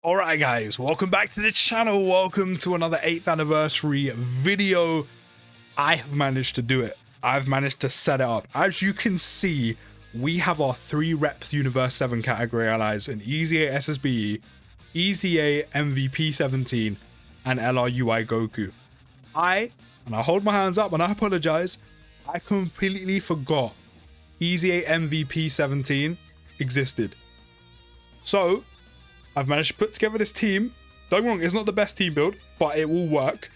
Alright guys, welcome back to the channel. Welcome to another 8th anniversary video. I have managed to do it. I've managed to set it up. As you can see, we have our 3 reps Universe 7 category allies in EZA SSBK, EZA MVP 17, and LRUI Goku. I hold my hands up and I apologize, I completely forgot EZA MVP 17 existed. So I've managed to put together this team. Don't get me wrong, it's not the best team build, but it will work.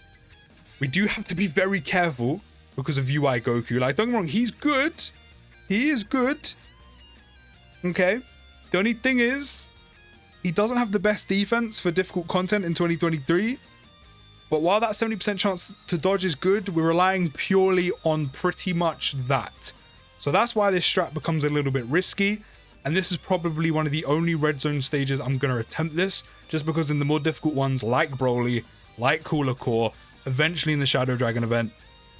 We do have to be very careful because of UI Goku. Like, don't get me wrong, he's good. He is good. Okay. The only thing is, he doesn't have the best defense for difficult content in 2023. But while that 70% chance to dodge is good, we're relying purely on pretty much that. So that's why this strat becomes a little bit risky. And this is probably one of the only red zone stages I'm going to attempt this, just because in the more difficult ones like Broly, like Cooler Core, eventually in the Shadow Dragon event,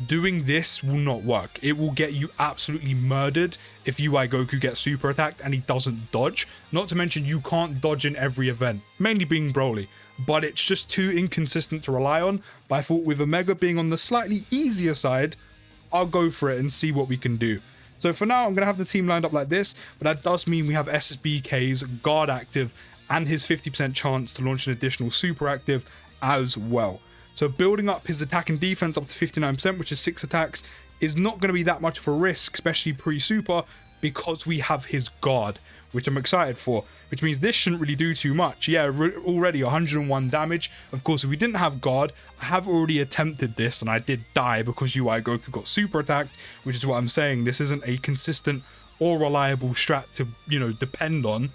doing this will not work. It will get you absolutely murdered if UI Goku gets super attacked and he doesn't dodge. Not to mention you can't dodge in every event, mainly being Broly, but it's just too inconsistent to rely on. But I thought with Omega being on the slightly easier side, I'll go for it and see what we can do. So for now, I'm going to have the team lined up like this, but that does mean we have SSBK's guard active and his 50% chance to launch an additional super active as well. So building up his attack and defense up to 59%, which is 6 attacks, is not going to be that much of a risk, especially pre-super, because we have his guard, which I'm excited for, which means this shouldn't really do too much. Yeah, already 101 damage. Of course, if we didn't have guard, I have already attempted this and I did die because UI Goku got super attacked, which is what I'm saying. This isn't a consistent or reliable strat to, depend on.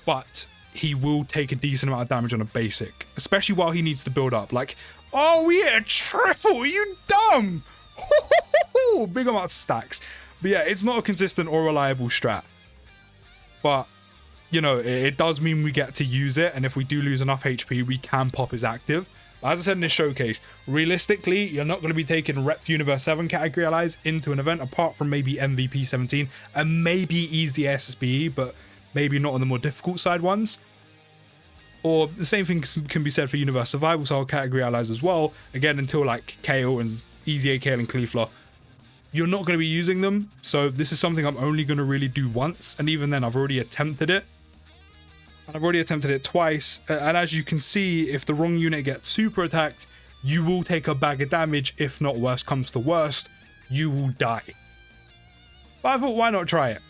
But he will take a decent amount of damage on a basic, especially while he needs to build up. Like, oh, we hit a triple, you dumb! Big amount of stacks. But yeah, it's not a consistent or reliable strat. But, it does mean we get to use it. And if we do lose enough HP, we can pop his active. But as I said in this showcase, realistically, you're not going to be taking Rep Universe 7 category allies into an event, apart from maybe MVP 17 and maybe EZA SSBK, but maybe not on the more difficult side ones. Or the same thing can be said for Universe Survival style category allies as well. Again, until like Kale and EZA Kale and Cleafla, you're not going to be using them. So this is something I'm only going to really do once. And even then, I've already attempted it. And I've already attempted it twice. And as you can see, if the wrong unit gets super attacked, you will take a bag of damage. If not, worst comes to worst, you will die. But I thought, why not try it?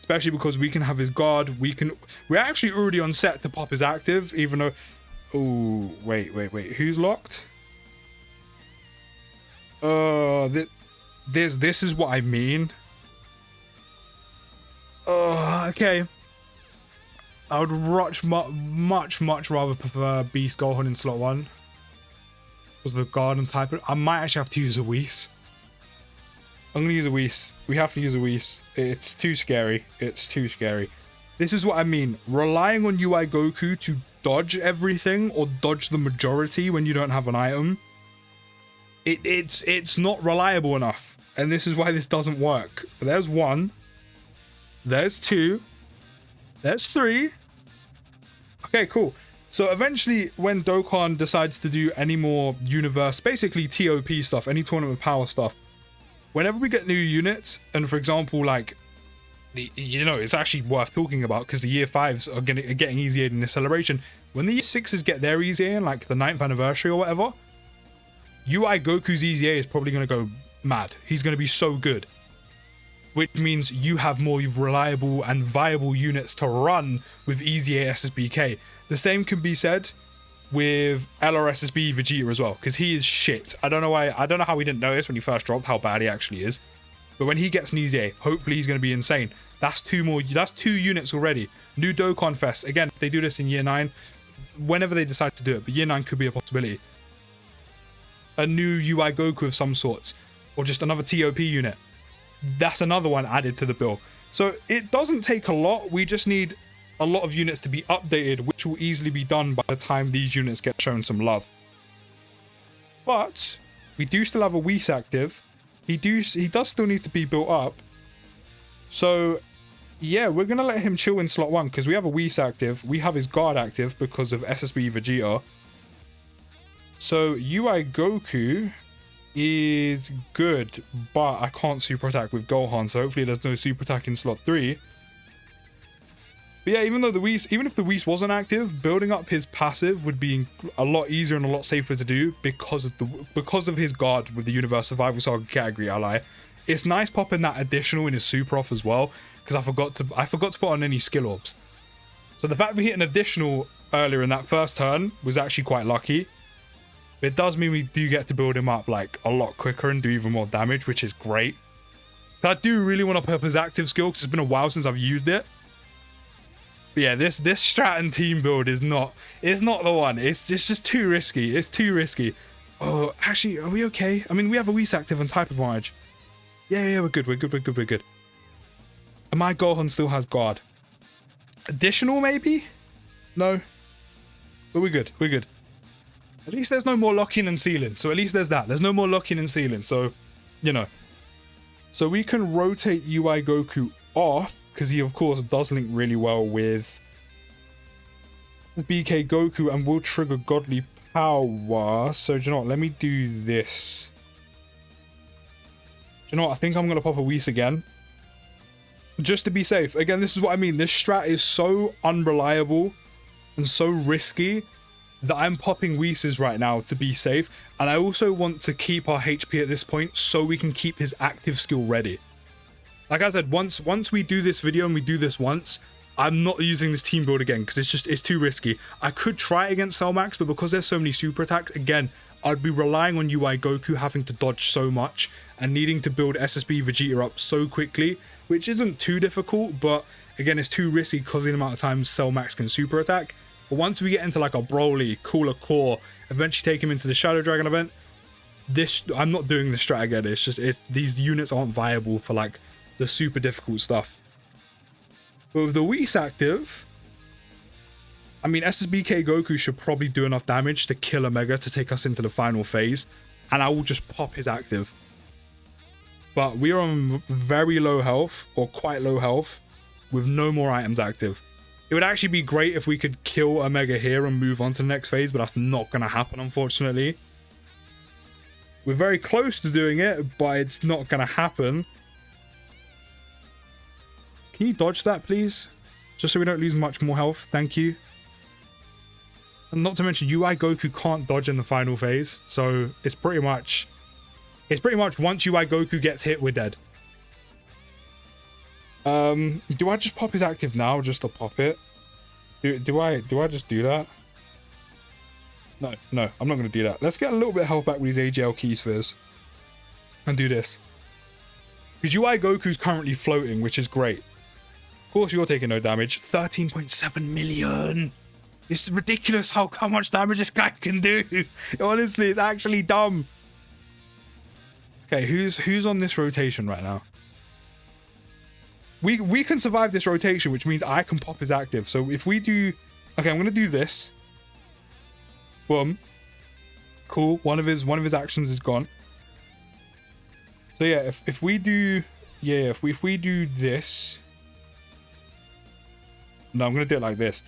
Especially because we can have his guard. We're actually already on set to pop his active, even though... Oh, wait. Who's locked? This is what I mean. Okay. I would much rather prefer Beast Gohan in slot 1. Because the guard and type. I might actually have to use a Whis. I'm going to use a Whis. We have to use a Whis. It's too scary. It's too scary. This is what I mean. Relying on UI Goku to dodge everything or dodge the majority when you don't have an item. It's not reliable enough. And this is why this doesn't work. But there's 1. There's 2. There's 3. Okay, cool. So eventually, when Dokkan decides to do any more universe, basically TOP stuff, any tournament power stuff, whenever we get new units, and for example, like, it's actually worth talking about because the year 5s are getting EZA in this celebration. When the year 6s get their EZA in, like the 9th anniversary or whatever, UI Goku's EZA is probably going to go mad. He's going to be so good. Which means you have more reliable and viable units to run with EZA SSBK. The same can be said with LRSSB Vegeta as well, because he is shit. I don't know how we didn't notice when he first dropped how bad he actually is. But when he gets an EZA, hopefully he's going to be insane. That's 2 units already. New Dokkan Fest. Again, if they do this in year 9, whenever they decide to do it, but year 9 could be a possibility. A new UI Goku of some sorts, or just another TOP unit. That's another one added to the bill. So it doesn't take a lot. We just need a lot of units to be updated, which will easily be done by the time these units get shown some love. But we do still have a Whis active. He does still need to be built up. So Yeah, we're going to let him chill in slot 1 because we have a Whis active. We have his guard active because of SSB Vegeta. So UI Goku is good, but I can't super attack with Gohan, so hopefully there's no super attack in slot 3. But yeah, even if the Whis wasn't active, building up his passive would be a lot easier and a lot safer to do because of his guard with the Universe Survival Saga category ally. It's nice popping that additional in his super off as well, because I forgot to put on any skill orbs. So the fact we hit an additional earlier in that first turn was actually quite lucky. It does mean we do get to build him up like a lot quicker and do even more damage, which is great. I do really want to put up his active skill because it's been a while since I've used it. But yeah, this strat and team build is not the one. It's just too risky. It's too risky. Oh, actually, are we okay? I mean, we have a Whis active and type advantage. Yeah, we're good. We're good. And my Gohan still has guard. Additional, maybe? No. But we're good. At least there's no more locking and sealing. So at least there's that. There's no more locking and sealing. So, you know. So we can rotate UI Goku off, because he, of course, does link really well with SSBK Goku and will trigger Godly Power. So, do you know what? Let me do this. Do you know what? I think I'm going to pop a Whis again. Just to be safe. Again, this is what I mean. This strat is so unreliable and so risky that I'm popping Whis right now to be safe. And I also want to keep our HP at this point so we can keep his active skill ready. Like I said, once we do this video and we do this once, I'm not using this team build again because it's too risky. I could try it against Cell Max, but because there's so many super attacks, again, I'd be relying on UI Goku having to dodge so much and needing to build SSB Vegeta up so quickly, which isn't too difficult, but again, it's too risky because of the amount of times Cell Max can super attack. But once we get into like a Broly, Cooler Core, eventually take him into the Shadow Dragon event, I'm not doing this strat again. These units aren't viable for like the super difficult stuff. But with the Whis active, I mean, SSBK Goku should probably do enough damage to kill a Mega to take us into the final phase, and I will just pop his active. But we are on very low health, or quite low health, with no more items active. It would actually be great if we could kill a Mega here and move on to the next phase, but that's not going to happen, unfortunately. We're very close to doing it, but it's not going to happen. Can you dodge that, please? Just so we don't lose much more health. Thank you. And not to mention, UI Goku can't dodge in the final phase, so it's pretty much once UI Goku gets hit, we're dead. Do I just pop his active now just to pop it? Do I just do that? No, I'm not going to do that. Let's get a little bit of health back with these AGL key spheres and do this. Because UI Goku's currently floating, which is great. Of course, you're taking no damage. 13.7 million. This is ridiculous how much damage this guy can do. Honestly, it's actually dumb. Okay, who's on this rotation right now? We can survive this rotation, which means I can pop his active. So if we do... Okay, I'm going to do this. Boom. Cool. One of his actions is gone. So yeah, if we do... Yeah, if we do this... No, I'm going to do it like this.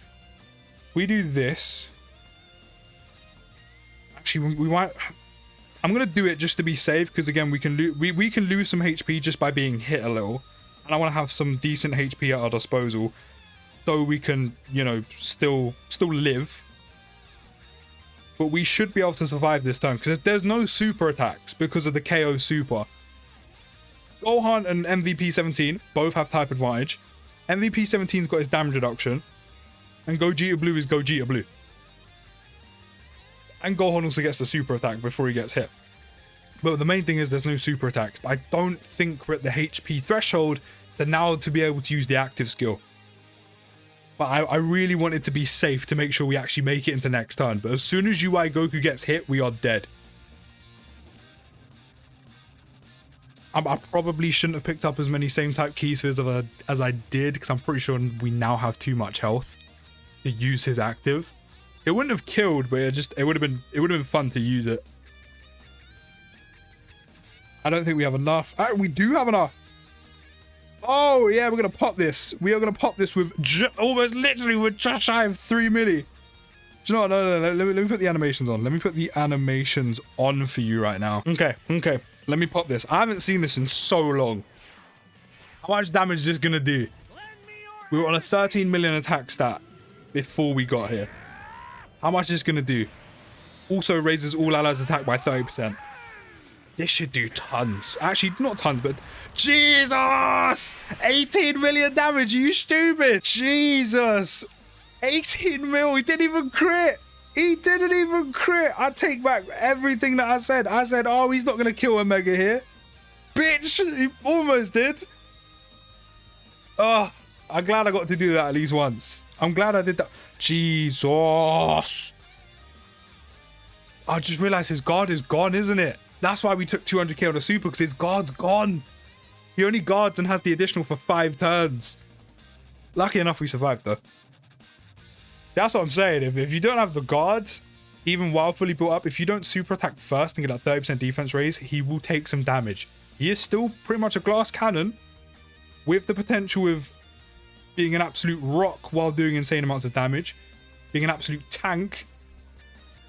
If we do this... Actually, we might... I'm going to do it just to be safe, because again, we can lose some HP just by being hit a little. And I want to have some decent HP at our disposal so we can, you know, still live. But we should be able to survive this turn because there's no super attacks because of the KO super. Gohan and MVP 17 both have type advantage. MVP 17's got his damage reduction. And Gogeta Blue is Gogeta Blue. And Gohan also gets the super attack before he gets hit. But the main thing is there's no super attacks. But I don't think we're at the HP threshold to now to be able to use the active skill. But I really want it to be safe to make sure we actually make it into next turn. But as soon as UI Goku gets hit, we are dead. I probably shouldn't have picked up as many same type key spheres as I did, because I'm pretty sure we now have too much health to use his active. It wouldn't have killed, but it would have been fun to use it. I don't think we have enough. We do have enough. Oh, yeah, we're going to pop this. We are going to pop this with almost literally with just shy of 3 milli. Do you know what? No. Let me put the animations on. Let me put the animations on for you right now. Okay. Let me pop this. I haven't seen this in so long. How much damage is this going to do? We were on a 13 million attack stat before we got here. How much is this going to do? Also raises all allies attack by 30%. This should do tons. Actually, not tons, but Jesus! 18 million damage, you stupid! Jesus! 18 mil, he didn't even crit! He didn't even crit! I take back everything that I said. I said, oh, he's not gonna kill Omega here. Bitch, he almost did. Oh, I'm glad I got to do that at least once. I'm glad I did that. Jesus! I just realized his guard is gone, isn't it? That's why we took 200k on the super, because his guard's gone. He only guards and has the additional for 5 turns. Lucky enough we survived though. That's what I'm saying. If you don't have the guards, even while fully built up, if you don't super attack first and get that 30% defense raise, he will take some damage. He is still pretty much a glass cannon with the potential of being an absolute rock while doing insane amounts of damage, being an absolute tank.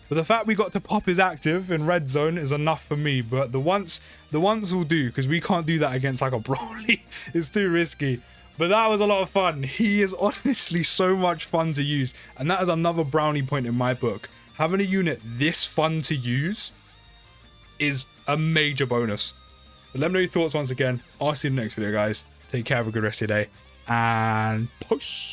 But the fact we got to pop his active in red zone is enough for me. But the once will do, because we can't do that against like a Broly. It's too risky. But that was a lot of fun. He is honestly so much fun to use. And that is another brownie point in my book. Having a unit this fun to use is a major bonus. But let me know your thoughts once again. I'll see you in the next video, guys. Take care. Have a good rest of your day. And push.